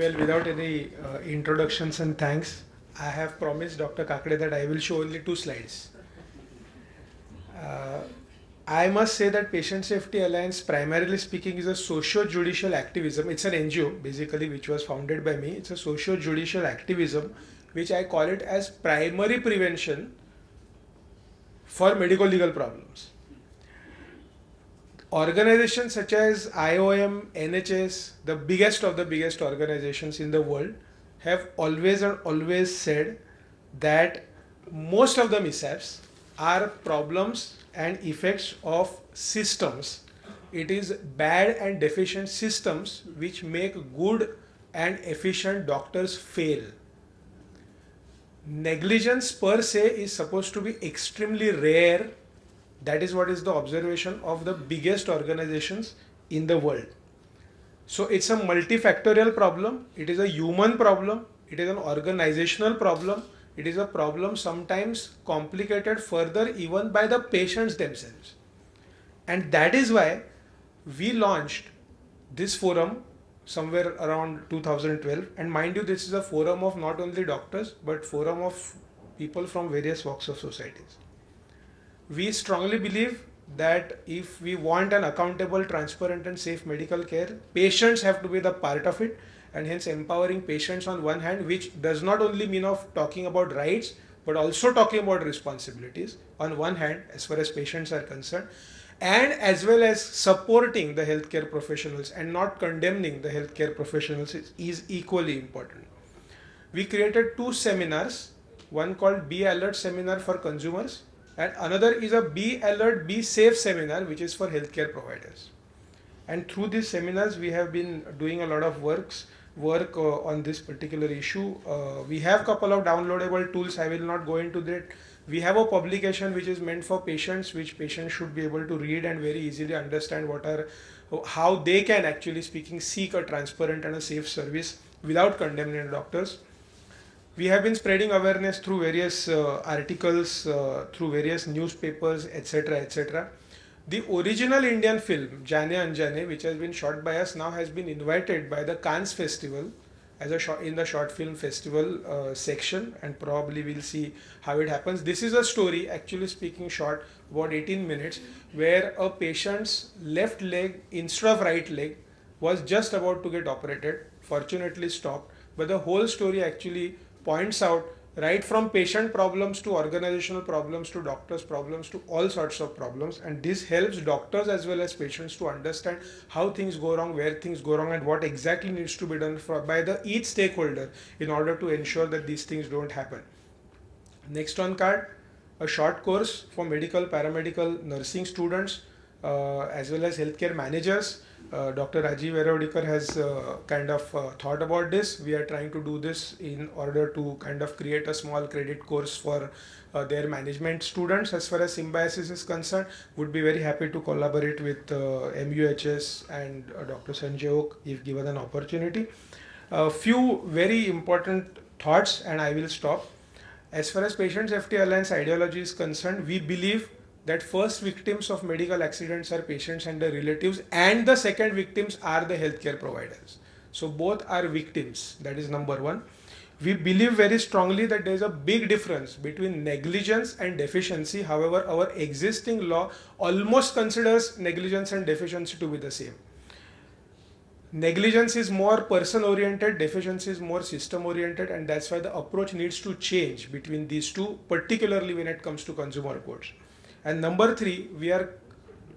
Well, without any introductions and thanks, I have promised Dr. Kakade that I will show only 2 slides. Uh, I must say that Patient Safety Alliance, primarily speaking, is a socio-judicial activism. It's an NGO, basically, which was founded by me. It's a socio-judicial activism, which I call it as primary prevention for medical legal problems. Organizations such as IOM, NHS, the biggest of the biggest organizations in the world, have always and always said that most of the mishaps are problems and effects of systems. It is bad and deficient systems which make good and efficient doctors fail. Negligence per se is supposed to be extremely rare. That is what is the observation of the biggest organizations in the world. So it's a multifactorial problem, it is a human problem, it is an organizational problem, it is a problem sometimes complicated further even by the patients themselves. And that is why we launched this forum somewhere around 2012. And mind you, this is a forum of not only doctors but forum of people from various walks of societies. We strongly believe that if we want an accountable, transparent and safe medical care, patients have to be the part of it, and hence empowering patients on one hand, which does not only mean of talking about rights but also talking about responsibilities on one hand as far as patients are concerned, and as well as supporting the healthcare professionals and not condemning the healthcare professionals is equally important. We created 2 seminars, one called Be Alert Seminar for consumers, and another is a Be Alert, Be Safe seminar, which is for healthcare providers. And through these seminars, we have been doing a lot of work on this particular issue. We have a couple of downloadable tools. I will not go into that. We have a publication which is meant for patients, which patients should be able to read and very easily understand how they can actually speaking seek a transparent and a safe service without condemning doctors. We have been spreading awareness through various articles, through various newspapers, etc., etc. The original Indian film, Jaane Anjane, which has been shot by us, now has been invited by the Cannes Festival as in the short film festival section, and probably we'll see how it happens. This is a story, actually speaking short, about 18 minutes, where a patient's left leg instead of right leg was just about to get operated, fortunately stopped, but the whole story actually points out right from patient problems to organizational problems to doctors' problems to all sorts of problems, and this helps doctors as well as patients to understand how things go wrong, where things go wrong, and what exactly needs to be done by each stakeholder in order to ensure that these things don't happen. Next on card, a short course for medical, paramedical, nursing students as well as healthcare managers. Dr. Rajiv Erodikar has thought about this. We are trying to do this in order to kind of create a small credit course for their management students. As far as symbiosis is concerned, would be very happy to collaborate with MUHS and Dr. Sanjay Oak if given an opportunity. A few very important thoughts and I will stop. As far as Patient Safety Alliance ideology is concerned, we believe that first victims of medical accidents are patients and their relatives, and the second victims are the healthcare providers. So both are victims, that is number one. We believe very strongly that there is a big difference between negligence and deficiency. However, our existing law almost considers negligence and deficiency to be the same. Negligence is more person oriented, deficiency is more system oriented, and that's why the approach needs to change between these two, particularly when it comes to consumer courts. And number 3, we are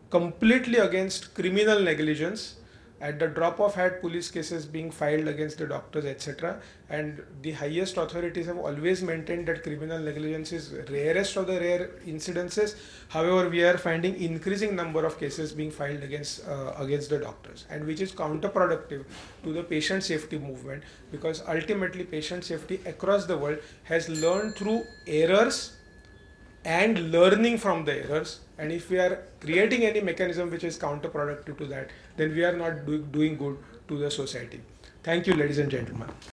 completely against criminal negligence. At the drop of hat, police cases being filed against the doctors, etc. And the highest authorities have always maintained that criminal negligence is rarest of the rare incidences. However, we are finding increasing number of cases being filed against the doctors, and which is counterproductive to the patient safety movement, because ultimately patient safety across the world has learned through errors and learning from the errors, and if we are creating any mechanism which is counterproductive to that, then we are not doing good to the society. Thank you, ladies and gentlemen.